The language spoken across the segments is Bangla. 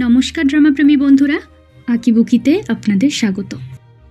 নমস্কার ড্রামাপ্রেমী বন্ধুরা, আঁকিবুকিতে আপনাদের স্বাগত।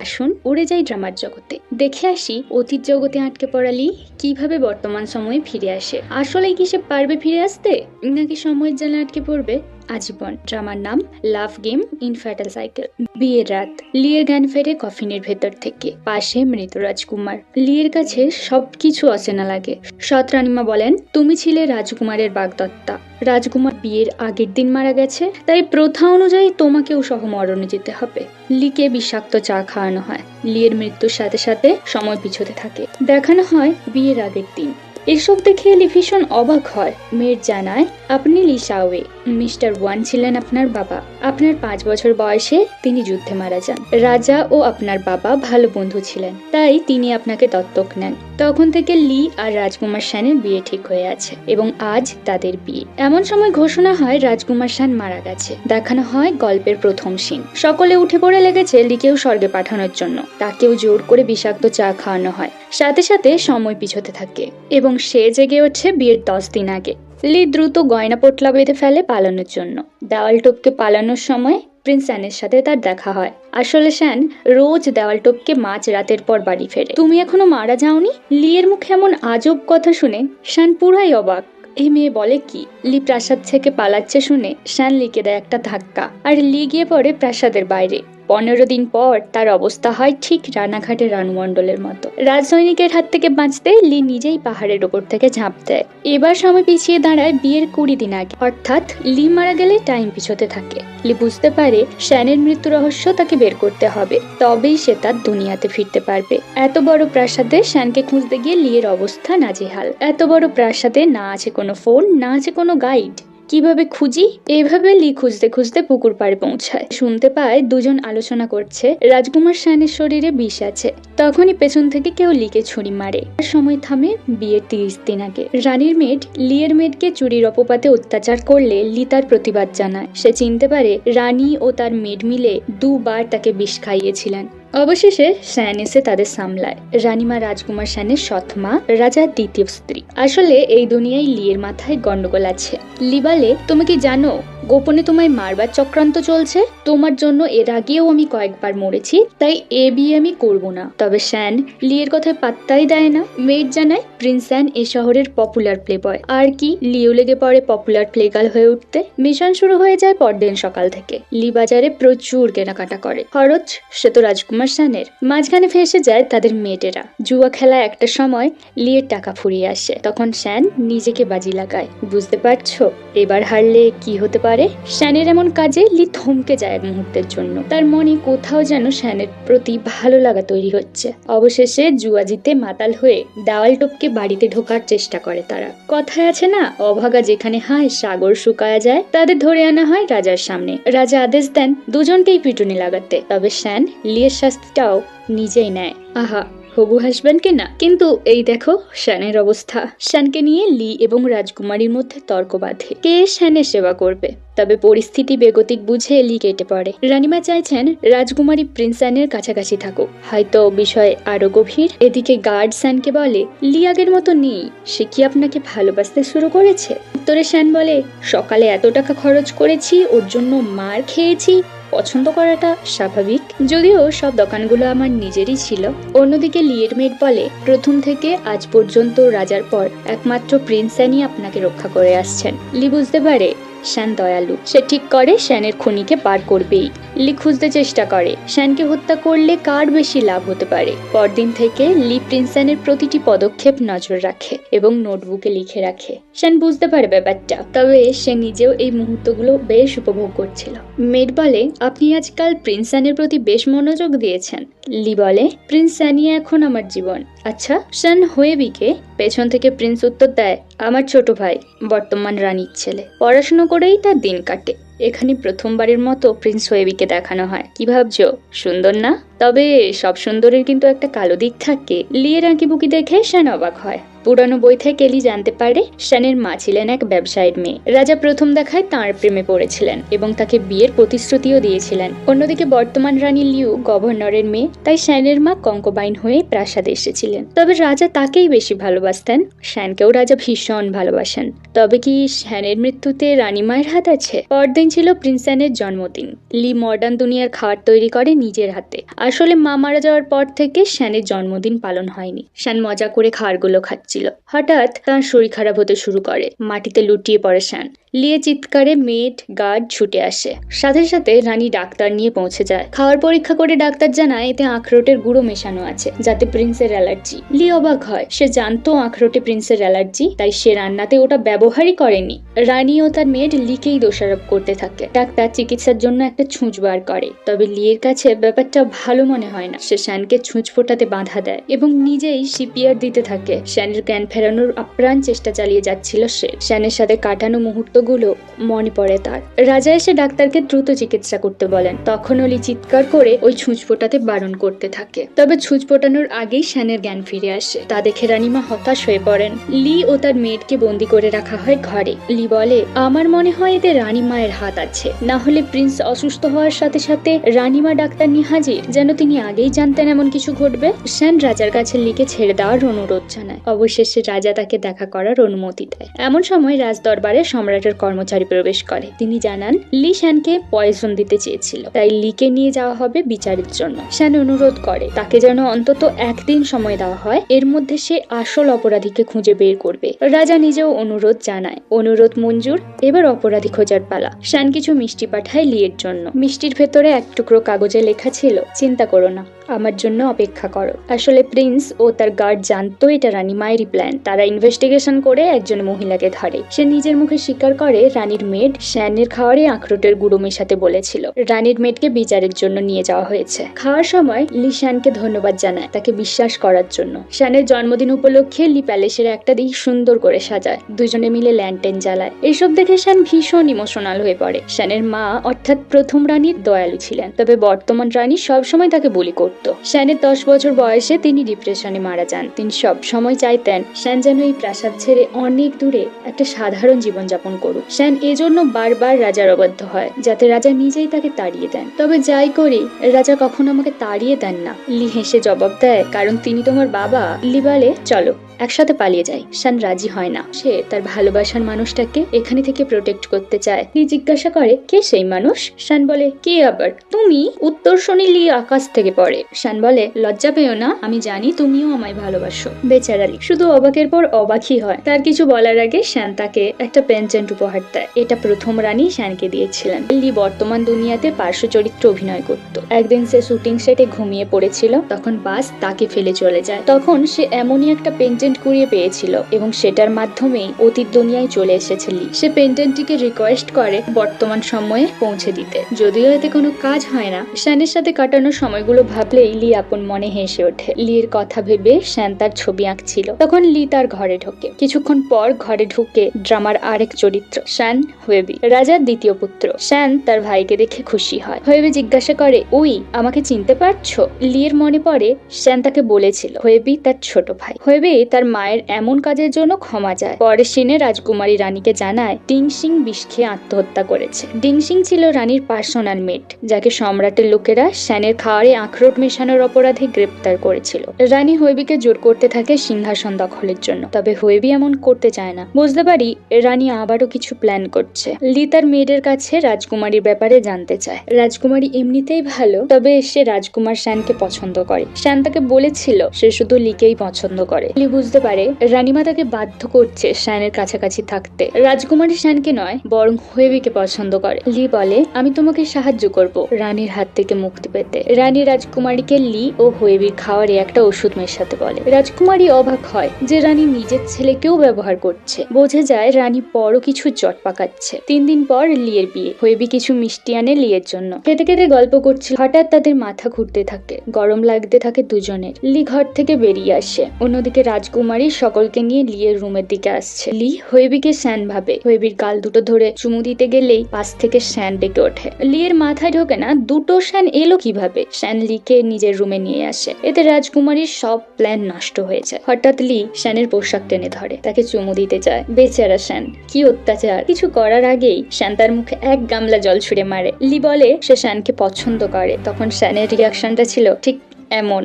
আসুন উড়ে যাই ড্রামার জগতে, দেখে আসি অতীত জগতে আটকে পড়া লি কিভাবে বর্তমান সময়ে ফিরে আসে। আসলেই কি সে পারবে ফিরে আসতে, নাকি সময়ের জালে আটকে পড়বে আজীবন? ড্রামার নাম লাভ গেম ইন ফ্যাটাল সাইকেল। বিয়ের রাত, লিয়ের জ্ঞান ফেরে কফিনের ভেতর থেকে। পাশে মৃত রাজকুমার। লিয়ের কাছে সবকিছু অচেনা লাগে। সৎ রানীমা বলেন, তুমি ছিলে রাজকুমারের বাগদত্তা। রাজকুমার বিয়ের আগের দিন মারা গেছে, তাই প্রথা অনুযায়ী তোমাকেও সহ মরণে যেতে হবে। লিকে বিষাক্ত চা খাওয়ানো হয়। লিয়ের মৃত্যুর সাথে সাথে সময় পিছোতে থাকে। দেখানো হয় বিয়ের আগের দিন। এসব দেখে লি ভীষণ অবাক হয়। মেয়ের জানায়, আপনি লি শাওয়ে, মিস্টার ওয়ান ছিলেন আপনার বাবা। আপনার 5 বছর বয়সে তিনি যুদ্ধে মারা যান। রাজা ও আপনার বাবা ভালো বন্ধু ছিলেন, তাই তিনি আপনাকে দত্তক নেন। তখন থেকে লি আর রাজকুমার শানের বিয়ে ঠিক হয়ে আছে এবং আজ তাদের বিয়ে। এমন সময় ঘোষণা হয় রাজকুমার শান মারা গেছে। দেখানো হয় গল্পের প্রথম সিন। সকলে উঠে পড়ে লেগেছে লিকেও স্বর্গে পাঠানোর জন্য। তাকেও জোর করে বিষাক্ত চা খাওয়ানো হয়। সাথে সাথে সময় পিছোতে থাকে এবং সে জেগে ওঠে বিয়ের 10 দিন আগে। লি দ্রুত গয়না পোটলা বেঁধে ফেলে পালানোর জন্য। দেওয়াল টপকে পালানোর সময় প্রিন্স শ্যানের সাথে তার দেখা হয়। আসলে শ্যান রোজ দেওয়াল টপকে মাঝ রাতের পর বাড়ি ফেরে। তুমি এখনো মারা যাওনি? লিয়ের মুখে এমন আজব কথা শুনে শ্যান পুরাই অবাক। এই মেয়ে বলে কি? লি প্রাসাদ থেকে পালাচ্ছে শুনে শ্যান লিকে দেয় একটা ধাক্কা, আর লি গিয়ে পড়ে প্রাসাদের বাইরে। 15 দিন পর তার অবস্থা হয় ঠিক রানাঘাটের রানুমণ্ডলের মতো। রাজসৈনিকের হাত থেকে বাঁচতে লি নিজেই পাহাড়ের ওপর থেকে ঝাঁপ দেয়। এবার সময় পিছিয়ে দাঁড়ায় বিয়ের 20 দিন আগে, অর্থাৎ লি মারা গেলে টাইম পিছোতে থাকে। লি বুঝতে পারে শ্যানের মৃত্যু রহস্য তাকে বের করতে হবে, তবেই সে তার দুনিয়াতে ফিরতে পারবে। এত বড় প্রাসাদে শ্যানকে খুঁজতে গিয়ে লিয়ের অবস্থা নাজেহাল। এত বড় প্রাসাদে না আছে কোনো ফোন, না আছে কোনো গাইড। কিভাবে খুঁজি? এভাবে লি খুঁজতে খুঁজতে পুকুর পাড়ে পৌঁছায়। শুনতে পায় দুজন আলোচনা করছে রাজকুমার শানের শরীরে বিষ আছে। তখনই পেছন থেকে কেউ লিকে ছুরি মারে। সময় থামে বিয়ের 30 দিন আগে। রানীর মেড লিয়ের মেডকে চুরির অপবাদে অত্যাচার করলে লি তার প্রতিবাদ জানায়। সে চিনতে পারে রানী ও তার মেড মিলে 2 বার তাকে বিষ খাইয়েছিলেন। অবশেষে শ্যান এসে তাদের সামলায়। রানীমা রাজকুমার শানের সৎ মা, রাজার দ্বিতীয় স্ত্রী। আসলে এই দুনিয়ায় লিয়ের মাথায় গন্ডগোল আছে। লি বলে, তুমি কি জানো গোপনে তোমায় মারবার চক্রান্ত চলছে? তোমার জন্য এর আগেও আমি কয়েকবার মরেছি, তাই এ বিয়ে আমি করব না। তবে শ্যান লিয়ের কথায় পাত্তাই দেয় না। মেড জানায় প্রিন্স শ্যান এ শহরের পপুলার প্লে বয়। আর কি, লিও লেগে পড়ে পপুলার প্লে গার্ল হয়ে উঠতে। মিশন শুরু হয়ে যায় পরদিন সকাল থেকে। লি বাজারে প্রচুর কেনাকাটা করে। খরচ সে তো রাজকুমার শানের। মাঝখানে ফেসে যায় তাদের মেয়েটেরা। জুয়া খেলায় একটা সময় লিয়ের টাকা ফুরিয়ে আসে। তখন শ্যান নিজেকে বাজি লাগায়। বুঝতে পারছো এবার হারলে কি হতে পারে? শ্যানের এমন কাজে লি থমকে যায় এক মুহূর্তের জন্য। তার মনে কোথাও যেন শ্যানের প্রতি ভালো লাগা তৈরি হচ্ছে। অবশেষে জুয়া জিতে মাতাল হয়ে দেওয়াল টপকে বাড়িতে ঢোকার চেষ্টা করে তারা। কথায় আছে না, অভাগা যেখানে হয় সাগর শুকায়া যায়। তাদের ধরে আনা হয় রাজার সামনে। রাজা আদেশ দেন দুজনকেই পিটুনি লাগাতে। তবে শ্যান লিয়ের শাস্তিটাও নিজেই নেয়। আহা, হবু হাসবেন্ডকে না। কিন্তু এই দেখো শ্যানের অবস্থা। শ্যানকে নিয়ে লি এবং রাজকুমারীর মধ্যে তর্ক বাঁধে, কে শ্যানের সেবা করবে। তবে পরিস্থিতি বেগতিক বুঝে লি কেটে পড়ে। রানীমা চাইছেন রাজকুমারী প্রিন্স শ্যানের কাছাকাছি থাকুক, হয়তো বিষয় আরো গভীর। এদিকে গার্ড শ্যানকে বলে, লি আগের মতো নেই। সে কি আপনাকে ভালোবাসতে শুরু করেছে? উত্তরে শ্যান বলে, সকালে এত টাকা খরচ করেছি, ওর জন্য মার খেয়েছি, পছন্দ করাটা স্বাভাবিক। যদিও সব দোকানগুলো আমার নিজেরই ছিল। অন্যদিকে লিয়ের মেড বলে, প্রথম থেকে আজ পর্যন্ত রাজার পর একমাত্র প্রিন্স শ্যানই আপনাকে রক্ষা করে আসছেন। লি বুঝতে পারে শ্যান দয়ালু। সে ঠিক করে শ্যানের খুনিকে পার করবেই। লি খুঁজতে চেষ্টা করে শ্যানকে হত্যা করলে কার বেশি লাভ হতে পারে। পরদিন থেকে লি প্রিন্স শ্যানের প্রতিটি পদক্ষেপ নজর রাখে এবং নোটবুকে লিখে রাখে। শ্যান বুঝতে পারে ব্যাপারটা, তবে সে নিজেও এই মুহূর্তগুলো বেশ উপভোগ করছিল। মেড বলে, আপনি আজকাল প্রিন্স শ্যানের প্রতি বেশ মনোযোগ দিয়েছেন। লি বলে, প্রিন্স শ্যানই এখন আমার জীবন। আচ্ছা, শ্যান হোয়েবিকে? পেছন থেকে প্রিন্স উত্তর দেয়, আমার ছোট ভাই, বর্তমান রানীর ছেলে। পড়াশোনা করেই তার দিন কাটে। এখানে প্রথমবারের মতো প্রিন্স হোয়েবিকে দেখানো হয়। কি ভাবছো, সুন্দর না? তবে সব সুন্দরের কিন্তু একটা কালো দিক থাকে। লিয়ের আঁকিবুকি দেখে শ্যান অবাক হয়। পুরানো বই থেকে লি জানতে পারে শ্যানের মা ছিলেন এক ব্যবসায়ীর মেয়ে। রাজা প্রথম দেখায় তাঁর প্রেমে পড়েছিলেন এবং তাকে বিয়ের প্রতিশ্রুতিও দিয়েছিলেন। অন্যদিকে বর্তমান রানী লিউ গভর্নরের মেয়ে, তাই শ্যানের মা কঙ্কবাইন হয়ে প্রাসাদে এসেছিলেন। তবে রাজা তাকেই বেশি ভালোবাসতেন। শ্যানকেও রাজা ভীষণ ভালোবাসেন। তবে কি শ্যানের মৃত্যুতে রানী মায়ের হাত আছে? পরদিন ছিল প্রিন্স অ্যানের জন্মদিন। লি মডার্ন দুনিয়ার খাবার তৈরি করে নিজের হাতে। আসলে মা মারা যাওয়ার পর থেকে শ্যানের জন্মদিন পালন হয়নি। শ্যান মজা করে খাবারগুলো খাচ্ছিল। হঠাৎ তার শরীর খারাপ হতে শুরু করে। মাটিতে লুটিয়ে পড়ে শ্যান। লিয়ে চিৎকারে মেড গার্ড ছুটে আসে। সাথে সাথে রানী ডাক্তার নিয়ে পৌঁছে যায়। খাবার পরীক্ষা করে ডাক্তার জানায় এতে আখরোটের গুঁড়ো মেশানো আছে, যাতে প্রিন্সের অ্যালার্জি। লি অবাক হয়। সে জানতো আখরোটে প্রিন্সের অ্যালার্জি, তাই সে রান্নাতে ওটা ব্যবহারই করেনি। রানী ও তার মেড লিকেই দোষারোপ করতে থাকে। ডাক্তার চিকিৎসার জন্য একটা ছুঁচ বার করে, তবে লিয়ের কাছে ব্যাপারটা ভালো মনে হয় না। সে শ্যানকে ছুঁচ ফোটাতে বাধা দেয় এবং নিজেই সিপিআর দিতে থাকে। শ্যানের জ্ঞান ফেরানোর আপ্রাণ চেষ্টা চালিয়ে যাচ্ছিল সে। শ্যানের সাথে কাটানো মুহূর্তগুলো মনে পড়ে তার। রাজা এসে ডাক্তারকে দ্রুত চিকিৎসা করতে বলেন। তখন লি চিৎকার করে ওই ছুঁচ ফোটাতে বারণ করতে থাকে। তবে ছুঁচ ফোটানোর আগেই শ্যানের জ্ঞান ফিরে আসে। তা দেখে রানীমা হতাশ হয়ে পড়েন। লি ও তার মেয়েকে বন্দি করে রাখা হয় ঘরে। লি বলে, আমার মনে হয় এতে রানী মায়ের হাত আছে, না হলে প্রিন্স অসুস্থ হওয়ার সাথে সাথে রানীমা ডাক্তার নিয়ে হাজির, যেন তিনি আগেই জানতেন এমন কিছু ঘটবে। শ্যান রাজার কাছে লিকে ছেড়ে দেওয়ার অনুরোধ জানায়। অবশেষে রাজা তাকে দেখা করার অনুমতি দেয়। এমন সময় রাজদরবারে সম্রাটের কর্মচারী প্রবেশ করে। তিনি জানান লি শ্যানকে পয়জন দিতে চেয়েছিল, তাই লিকে নিয়ে যাওয়া হবে বিচারের জন্য। শ্যান অনুরোধ করে তাকে যেন অন্তত একদিন সময় দেওয়া হয়, এর মধ্যে সে আসল অপরাধীকে খুঁজে বের করবে। রাজা নিজেও অনুরোধ জানায়। অনুরোধ মঞ্জুর। এবার অপরাধী খোঁজার পালা। শ্যান কিছু মিষ্টি পাঠায় লিয়ের জন্য। মিষ্টির ভেতরে এক টুকরো কাগজে লেখা ছিল, চিন্তা করো না, আমার জন্য অপেক্ষা করো। আসলে প্রিন্স ও তার গার্ড জানতো এটা রানী মায়েরই প্ল্যান। তারা ইনভেস্টিগেশন করে একজন মহিলাকে ধরে। সে নিজের মুখে স্বীকার করে রানীর মেড শ্যানের খাবারে আখরোটের গুঁড়ো মেশাতে বলেছিল। রানীর মেডকে বিচারের জন্য নিয়ে যাওয়া হয়েছে। খাওয়ার সময় লি শ্যানকে ধন্যবাদ জানায় তাকে বিশ্বাস করার জন্য। শ্যানের জন্মদিন উপলক্ষে লি প্যালেসের একটা দিক সুন্দর করে সাজায়। দুজনে মিলে ল্যান্টেন জ্বালায়। এইসব দেখে শ্যান ভীষণ ইমোশনাল হয়ে পড়ে। শ্যানের মা অর্থাৎ প্রথম রানীর দয়ালু ছিলেন, তবে বর্তমান রানী সবসময় তাকে বলি করত। শ্যানের 10 বছর বয়সে তিনি ডিপ্রেশনে মারা যান। তিনি সব সময় চাইতেন শ্যান যেন এই প্রাসাদ ছেড়ে অনেক দূরে একটা সাধারণ জীবনযাপন করুক। শ্যান এজন্য বারবার রাজার অবাধ্য হয়, যাতে রাজা নিজেই তাকে তাড়িয়ে দেন। তবে যাই করি, রাজা কখনো আমাকে তাড়িয়ে দেন না। লি হেসে জবাব দেয়, কারণ তিনি তোমার বাবা। লি বলে, চলো একসাথে পালিয়ে যাই। শ্যান রাজি হয় না। সে তার ভালোবাসার মানুষটাকে এখানে থেকে প্রোটেক্ট করতে চায়। লি জিজ্ঞাসা করে, কে সেই মানুষ? শ্যান বলে, কে আবার? তুমি। উত্তর শুনি লি আকাশ থেকে পড়ে। শ্যান বলে, লজ্জা পেও না, আমি জানি তুমিও আমায় ভালোবাসো। বেচারা লি শুধু অবাকের পর অবাকই হয়। তার কিছু বলার আগে শ্যান তাকে একটা পেনচেন্ট উপহার দেয়। এটা প্রথম রানী শ্যানকে দিয়েছিলেন। লি বর্তমান দুনিয়াতে পার্শ্ব চরিত্রে অভিনয় করত। একদিন সে শুটিং সেটে ঘুমিয়ে পড়েছিল। তখন বাস তাকে ফেলে চলে যায়। তখন সে এমনই একটা পেনচেন্ট কুড়িয়ে পেয়েছিল এবং সেটার মাধ্যমেই অতীত দুনিয়ায় চলে এসেছে লি। সে পেন্টেন্টটিকে রিকোয়েস্ট করে বর্তমান সময়ে পৌঁছে দিতে। যদিও এতে কোনো কাজ হয় না, শ্যানের সাথে কাটানো সময়গুলো ভাবলেই লি আপন মনে হেসে ওঠে। লির কথা ভেবে শ্যান তার ছবি আঁকছিল। তখন লি তার ঘরে ঢোকে। কিছুক্ষণ পর ঘরে ঢুকে ড্রামার আরেক চরিত্র, শ্যান হুয়েবি, রাজার দ্বিতীয় পুত্র। শ্যান তার ভাইকে দেখে খুশি হয়। হুয়েবি জিজ্ঞাসা করে, উই, আমাকে চিনতে পারছো? লির মনে পড়ে শ্যান তাকে বলেছিল হুয়েবি তার ছোট ভাই। হুয়েবি তার মায়ের এমন কাজের জন্য ক্ষমা চায়। পরের সিনে রাজকুমারী রানীকে জানায় ডিংসিং বিষ খেয়ে আত্মহত্যা করেছে। ডিংসিং ছিল রানীর পার্সোনাল মেট, যাকে সম্রাটের লোকেরা শ্যানের খাওয়ারে আখরোট মেশানোর অপরাধে গ্রেপ্তার করেছিল। রানী হুয়েবিকে জোর করতে থাকে সিংহাসন দখলের জন্য, তবে হুয়েবি এমন করতে চায় না। বুঝতে পারি রানী আবারও কিছু প্ল্যান করছে। লি তার মেয়েদের কাছে রাজকুমারীর ব্যাপারে জানতে চায়। রাজকুমারী এমনিতেই ভালো, তবে সে রাজকুমার শ্যানকে পছন্দ করে। শ্যান তাকে বলেছিল সে শুধু লিকেই পছন্দ করে। লি বুঝতে পারে রানীমা তাকে বাধ্য করছে শ্যানের কাছাকাছি থাকতে। রাজকুমারী শ্যানকে নয়, বরং হুয়েবিকে পছন্দ করে। লি বলে, আমি তোমাকে সাহায্য করব রানীর হাত থেকে মুক্তি পেতে। রানী রাজকুমারীকে লি ও হুয়েবির খাওয়ারে একটা ওষুধ মেশাতে বলে। রাজকুমারী অবাক হয় যে রানী নিজের ছেলেকেও ব্যবহার করছে। বোঝা যায় রানী বড় কিছু জট পাকাচ্ছে। 3 দিন পর লিয়ের বিয়ে। হুয়েবি কিছু মিষ্টি আনে লিয়ের জন্য। খেতে খেতে গল্প করছিল। হঠাৎ তাদের মাথা ঘুরতে থাকে। গরম লাগতে থাকে দুজনের। লি ঘর থেকে বেরিয়ে আসে। অন্যদিকে রাজ রাজকুমারী সকলকে নিয়ে লিয়ের রুমের দিকে আসছে। লি হোয়েবিকে শ্যান ভাবে। হোয়েবির গাল দুটো ধরে চুমু দিতে গেলেই পাশ থেকে শ্যান ডেকে ওঠে। লিয়ের মাথায় ঢোকে না দুটো শ্যান এলো কিভাবে। শ্যান লিকে নিজের রুমে নিয়ে আসে। এতে রাজকুমারীর সব প্ল্যান নষ্ট হয়ে যায়। হঠাৎ লি শ্যানের পোশাক টেনে ধরে, তাকে চুমু দিতে চায়। বেচারা শ্যান, কি অত্যাচার! কিছু করার আগেই শ্যান তার মুখে এক গামলা জল ছুঁড়ে মারে। লি বলে সে শ্যানকে পছন্দ করে। তখন শ্যানের রিয়াকশনটা ছিল ঠিক এমন।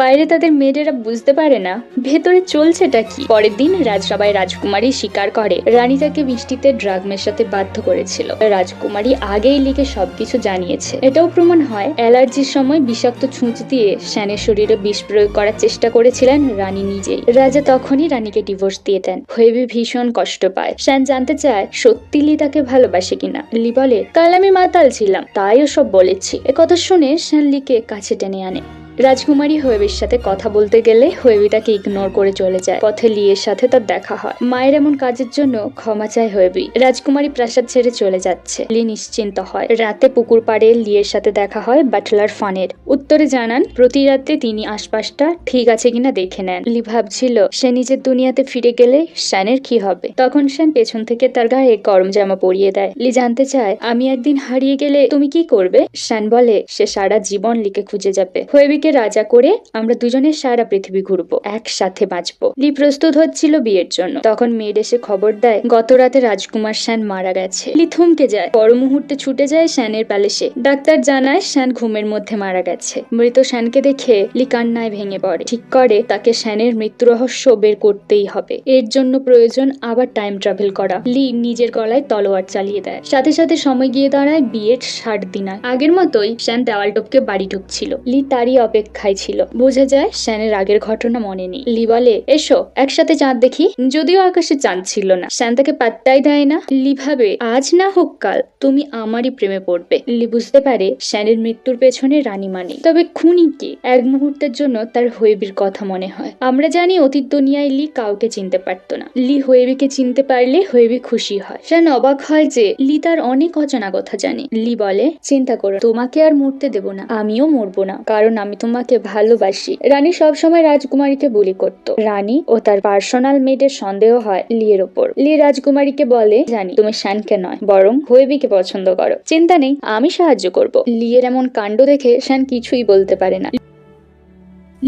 বাইরে তাদের মেয়েরা বুঝতে পারে না ভেতরে চলছেটা কি। পরের দিন রাজসভায় রাজকুমারী স্বীকার করে রানী তাকে মিষ্টিতে ড্রাগ মেশাতে বাধ্য করেছিল। রাজকুমারী আগেই লিকে সবকিছু জানিয়েছে। এটাও প্রমাণ হয় অ্যালার্জির সময় বিষাক্ত ছুঁচ দিয়ে শ্যানের শরীরে বিষ প্রয়োগ করার চেষ্টা করেছিলেন রানী নিজেই। রাজা তখনই রানীকে ডিভোর্স দিয়ে দেন। হোয়েবি ভীষণ কষ্ট পায়। শ্যান জানতে চায় সত্যি লি তাকে ভালোবাসে কিনা। লি বলে কাল আমি মাতাল ছিলাম, তাই ওসব বলেছি। একথা শুনে শ্যান লিকে কাছে টেনে আনে। রাজকুমারী হোয়েবির সাথে কথা বলতে গেলে হোয়েবি তাকে ইগনোর করে চলে যায়। পথে লিয়ের সাথে তার দেখা হয়। মায়ের এমন কাজের জন্য ক্ষমা চায় হোয়েবি। রাজকুমারী প্রাসাদ ছেড়ে চলে যাচ্ছে। লি নিশ্চিন্ত হয়। রাতে পুকুর পাড়ে লিয়ের সাথে দেখা হয় বাটলার ফানের। উত্তরে জানান প্রতি রাতে তিনি আশপাশটা ঠিক আছে কিনা দেখে নেন। লি ভাবছিল সে নিজের দুনিয়াতে ফিরে গেলে শ্যানের কি হবে। তখন শ্যান পেছন থেকে তার গায়ে গরম জামা পরিয়ে দেয়। লি জানতে চায় আমি একদিন হারিয়ে গেলে তুমি কি করবে। শ্যান বলে সে সারা জীবন লিকে খুঁজে যাবে। হোয়েবি রাজা করে আমরা দুজনে সারা পৃথিবী ঘুরবো, একসাথে বাঁচবো। লি প্রস্তুত হচ্ছিল বিয়ের জন্য। তখন মেয়েড এসে খবর দেয় গত রাতে রাজকুমার শ্যান মারা গেছে। লি থমকে যায়। পর মুহূর্তে ছুটে যায় শ্যানের প্যালেসে। ডাক্তার জানায় শ্যান ঘুমের মধ্যে মারা গেছে। মৃত শ্যানকে দেখে লি কান্নায় ভেঙে পড়ে। ঠিক করে তাকে শ্যানের মৃত্যু রহস্য বের করতেই হবে। এর জন্য প্রয়োজন আবার টাইম ট্রাভেল করা। লি নিজের গলায় তলোয়ার চালিয়ে দেয়। সাথে সাথে সময় গিয়ে দাঁড়ায় বিয়ের 60 দিন। আগের মতোই শ্যান দেওয়াল টপকে বাড়ি ঢুকছিল। লি তারই অপেক্ষায় ছিল। বোঝা যায় শ্যানের আগের ঘটনা মনে নেই। লি বলে এসো একসাথে চাঁদ দেখি। যদিও আকাশে চাঁদ ছিল না। শ্যান তাকে পাত্তাই দেয় না। লি ভাবে আজ না হোক কাল তুমি আমারই প্রেমে পড়বে। লি বুঝতে পারে শ্যানের মৃত্যুর পেছনে রানী মানে। তবে খুনি কে? এক মুহূর্তের জন্য তার হোয়েবির কথা মনে হয়। আমরা জানি অতীত দুনিয়ায় লি কাউকে চিনতে পারত না। লি হোয়েবিকে চিনতে পারলে হোয়েবি খুশি হয়। শ্যান অবাক হয় যে লি তার অনেক অজানা কথা জানে। লি বলে চিন্তা করো, তোমাকে আর মরতে দেব না। আমিও মরবো না, কারণ আমি তোমাকে ভালোবাসি। রানী সবসময় রাজকুমারীকে বুলি করত। রানী ও তার পার্সোনাল মেডের সন্দেহ হয় লিয়ের ওপর। লি রাজকুমারীকে বলে জানি তুমি শ্যানকে নয় বরং হোয়েবিকে পছন্দ করো। চিন্তা নেই, আমি সাহায্য করব। লিয়ের এমন কাণ্ড দেখে শ্যান কিছুই বলতে পারে না।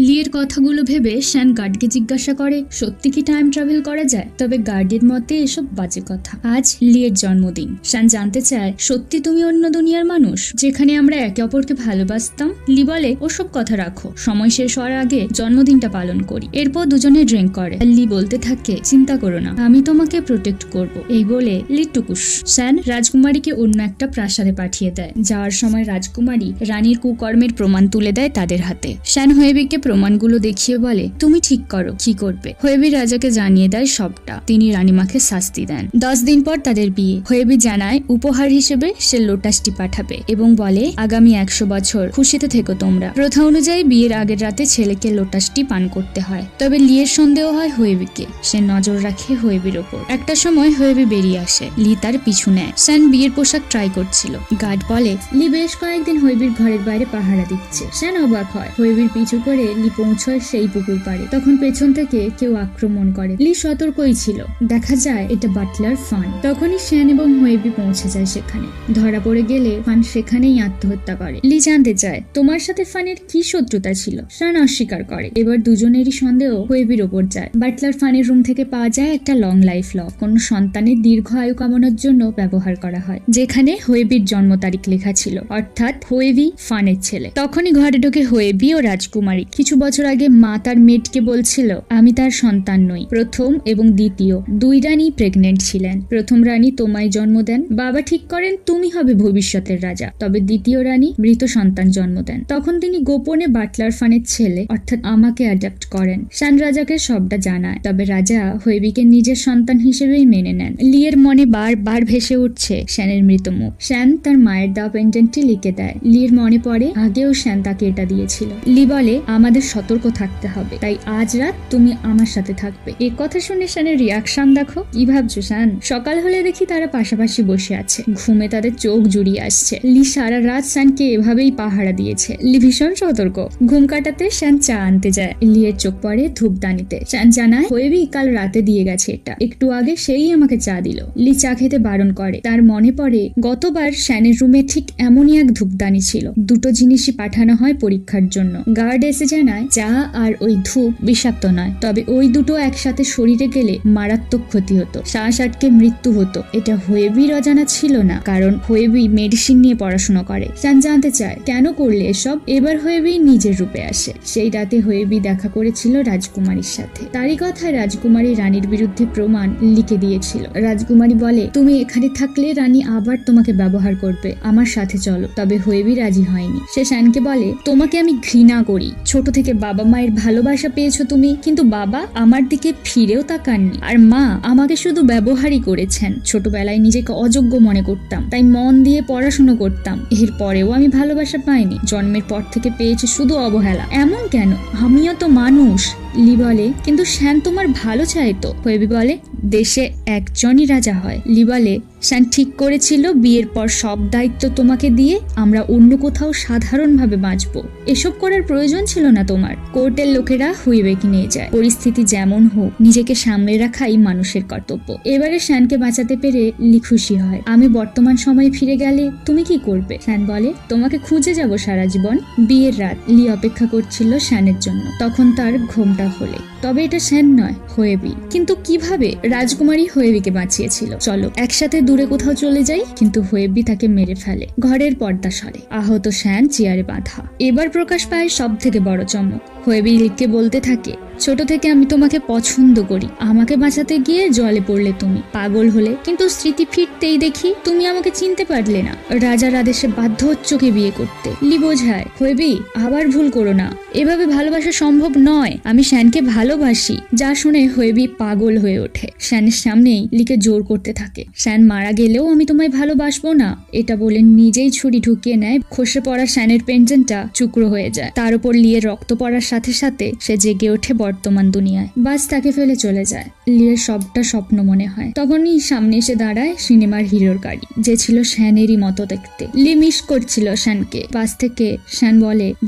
লিয়ের কথাগুলো ভেবে শ্যান গার্ডকে জিজ্ঞাসা করে সত্যি কি টাইম ট্রাভেল করা যায়। তবে গার্ডের মতে এসব বাজে কথা। আজ লিয়ের জন্মদিন। শ্যান জানতে চায় সত্যি তুমি অন্য দুনিয়ার মানুষ যেখানে আমরা একে অপরকে ভালোবাসতাম। লি বলে ওসব কথা রাখো, সময় শেষ হওয়ার আগে জন্মদিনটা পালন করি। এরপর দুজনে ড্রিঙ্ক করে। লি বলতে থাকে চিন্তা করো না, আমি তোমাকে প্রোটেক্ট করব। এই বলে লি টুকুস। শ্যান রাজকুমারীকে অন্য একটা প্রাসাদে পাঠিয়ে দেয়। যাওয়ার সময় রাজকুমারী রানীর কুকর্মের প্রমাণ তুলে দেয় তাদের হাতে। শ্যান হোয়েবিকে প্রমাণগুলো দেখিয়ে বলে তুমি ঠিক করো কি করবে। হোয়েবি রাজাকে জানিয়ে দেয় সবটা। তিনি রানীমাকে শাস্তি দেন। 10 দিন পর তাদের বিয়ে। হোয়েবি জানায় উপহার হিসেবে সে লোটাসটি পাঠাবে এবং বলে আগামী 100 বছর খুশিতে থেকো তোমরা। প্রথা অনুযায়ী বিয়ের আগের রাতে ছেলেকে লোটাসটি পান করতে হয়। তবে লিয়ের সন্দেহ হয় হোয়েবিকে। সে নজর রাখে হোয়েবির ওপর। একটা সময় হোয়েবি বেরিয়ে আসে। লি তার পিছু নেয়। শ্যান বিয়ের পোশাক ট্রাই করছিল। গার্ড বলে লি বেশ কয়েকদিন হোয়েবির ঘরের বাইরে পাহারা দিচ্ছে। শ্যান অবাক হয়। হোয়েবির পিছু করে লি পৌঁছয় সেই পুকুর পাড়ে। তখন পেছন থেকে কেউ আক্রমণ করে। লি সতর্কই ছিল। দেখা যায় এটা বাটলার ফান। তখনই শ্যান এবং হোয়েবি পৌঁছে যায় সেখানে। ধরা পড়ে গেলে ফান সেখানেই আত্মহত্যা করে। লি জানতে চায় তোমার সাথে ফানের কি শত্রুতা ছিল। শ্যান অস্বীকার করে। এবার দুজনেরই সন্দেহ হোয়েবির ওপর যায়। বাটলার ফানের রুম থেকে পাওয়া যায় একটা লং লাইফ লক। কোন সন্তানের দীর্ঘ আয়ু কামনার জন্য ব্যবহার করা হয়, যেখানে হোয়েবির জন্ম তারিখ লেখা ছিল, অর্থাৎ হোয়েবি ফানের ছেলে। তখনই ঘরে ঢোকে হোয়েবি ও রাজকুমারী। কিছু বছর আগে মা তার মেয়েকে বলছিল আমি তার সন্তান নই। প্রথম এবং দ্বিতীয় দুই রানী প্রেগনেন্ট ছিলেন। প্রথম রানী তোমায় জন্ম দেন। বাবা ঠিক করেন তুমি হবে ভবিষ্যতের রাজা। তবে দ্বিতীয় রানী মৃত সন্তান জন্ম দেন। তখন তিনি গোপনে বাটলার ফানের ছেলে অর্থাৎ আমাকে অ্যাডাপ্ট করেন। শ্যান রাজাকে সবটা জানায়। তবে রাজা হোয়েবিকে নিজের সন্তান হিসেবেই মেনে নেন। লিয়ের মনে বারবার ভেসে উঠছে শ্যানের মৃত মুখ। শ্যান তার মায়ের দেওয়া পেন্ডেন্টটি লিখে দেয়। লির মনে পড়ে আগেও শ্যান তাকে এটা দিয়েছিল। লি বলে আমার আমাদের সতর্ক থাকতে হবে, তাই আজ রাত তুমি আমার সাথে থাকবে। এ কথা শুনে শানের রিয়াকশন দেখো। কি ভাবছো শান? সকাল হলে দেখি তারা পাশাপাশি বসে আছে, ঘুমে তাদের চোখ জুড়িয়ে আসছে। লি সারা রাত শানকে এভাবেই পাহারা দিয়েছে। লি ভীষণ সতর্ক। ঘুম কাটাতে শান চা আনতে যায়। লিয়ের চোখ পড়ে ধূপদানিতে। শান জানায় হোয়েবি কাল রাতে দিয়ে গেছে এটা, একটু আগে সেই আমাকে চা দিল। লি চা খেতে বারণ করে। তার মনে পড়ে গতবার শানের রুমে ঠিক এমনই এক ধূপদানি ছিল। দুটো জিনিসই পাঠানো হয় পরীক্ষার জন্য। গার্ড এসে জানায় চা আর ওই ধূপ বিষাক্ত নয়, তবে ওই দুটো একসাথে শরীরে গেলে মারাত্মক ক্ষতি হতো, শ্বাস আটকে মৃত্যু হতো। এটা হোয়েবির অজানা ছিল না, কারণ হোয়েবি মেডিসিন নিয়ে পড়াশোনা করে। শান জানতে চায় কেন করলে এসব। এবার হোয়েবি নিজের রূপে আসে। সেই রাতে হোয়েবি দেখা করেছিল রাজকুমারীর সাথে। তারই কথায় রাজকুমারী রানীর বিরুদ্ধে প্রমাণ লিখে দিয়েছিল। রাজকুমারী বলে তুমি এখানে থাকলে রানী আবার তোমাকে ব্যবহার করবে, আমার সাথে চলো। তবে হোয়েবি রাজি হয়নি। সে শানকে বলে তোমাকে আমি ঘৃণা করি। ছোট থেকে বাবা মায়ের ভালোবাসা পেয়েছো তুমি, কিন্তু বাবা আমার দিকে ফিরেও তাকাননি, আর মা আমাকে শুধু ব্যবহারই করেছেন। ছোটবেলায় নিজেকে অযোগ্য মনে করতাম, তাই মন দিয়ে পড়াশুনো করতাম। এর পরেও আমি ভালোবাসা পাইনি। জন্মের পর থেকে পেয়েছি শুধু অবহেলা। এমন কেন? আমিও তো মানুষ। লি বলে কিন্তু শ্যান তোমার ভালো চাইতো। হোয়েবি বলে দেশে একজনই রাজা হয়। লি বলে শ্যান ঠিক করেছিল বিয়ের পর সব দায়িত্ব তোমাকে দিয়ে আমরা অন্য কোথাও সাধারণভাবে বাঁচবো। এসব করার প্রয়োজন ছিল না তোমার। কোর্টের লোকেরা হুইবেকে নিয়ে যায়। পরিস্থিতি যেমন হোক নিজেকে সামলে রাখাই মানুষের কর্তব্য। এবারে শ্যানকে বাঁচাতে পেরে লি খুশি হয়। আমি বর্তমান সময়ে ফিরে গেলে তুমি কি করবে? শ্যান বলে তোমাকে খুঁজে যাব সারা জীবন। বিয়ের রাত লি অপেক্ষা করছিল শ্যানের জন্য। তখন তার ঘোমটা খোলে। তবে এটা শ্যান নয়, হোয়েবি। কিন্তু কিভাবে? রাজকুমারী হোয়েবিকে বাঁচিয়েছিল। চলো একসাথে দূরে কোথাও চলে যাই। কিন্তু হোয়েবি তাকে মেরে ফেলে। ঘরের পর্দা সরে। আহত শ্যান চেয়ারে বাঁধা। এবার প্রকাশ পায় সব থেকে বড় চমক। হোয়েবি লিখকে বলতে থাকে ছোট থেকে আমি তোমাকে পছন্দ করি। আমাকে বাঁচাতে গিয়ে জলে পড়লে তুমি, পাগল হলে। কিন্তু স্মৃতি ফিরতেই দেখি তুমি আমাকে চিনতে পারলে না। রাজার আদেশে বাধ্য হচ্ছকে বিয়ে করতে। লি বোঝায় হোয়েবি আবার ভুল করো না, এভাবে ভালোবাসা সম্ভব নয়। আমি শ্যানকে ভালোবাসি। যা শুনে হোয়েবি পাগল হয়ে ওঠে। শ্যানের সামনেই লিকে জোর করতে থাকে শ্যান মারা গেলেও আমি তোমায় ভালোবাসবো না। এটা বলে নিজেই ছুরি ঢুকিয়ে নেয়। খসে পড়া শ্যানের পেন্ডেন্টটা টুকরো হয়ে যায়। তার উপর লিয়ের রক্ত পড়ার সাথে সাথে সে জেগে ওঠে বর্তমান দুনিয়ায়। বাস তাকে ফেলে চলে যায়। লিয়ের সবটা স্বপ্ন মনে হয়। তখনই সামনে এসে দাঁড়ায় সিনেমার হিরোর গাড়ি, যে ছিল শ্যানেরই মতো দেখতে। লি মিস করছিল শ্যানকে। বাস থেকে শ্যান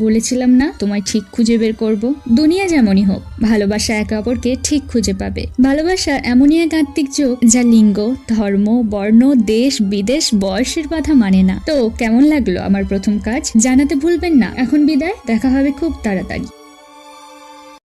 বলেছিলাম না তোমায় ঠিক খুঁজে বের করব। দুনিয়া যেমনই হোক ভালোবাসা একে অপরকে ঠিক খুঁজে পাবে। ভালোবাসা এমনই এক আত্মিক যোগ যা লিঙ্গ, ধর্ম, বর্ণ, দেশ, বিদেশ, বয়সের বাধা মানে না। তো কেমন লাগলো আমার প্রথম কাজ জানাতে ভুলবেন না। এখন বিদায়, দেখা হবে খুব তাড়াতাড়ি।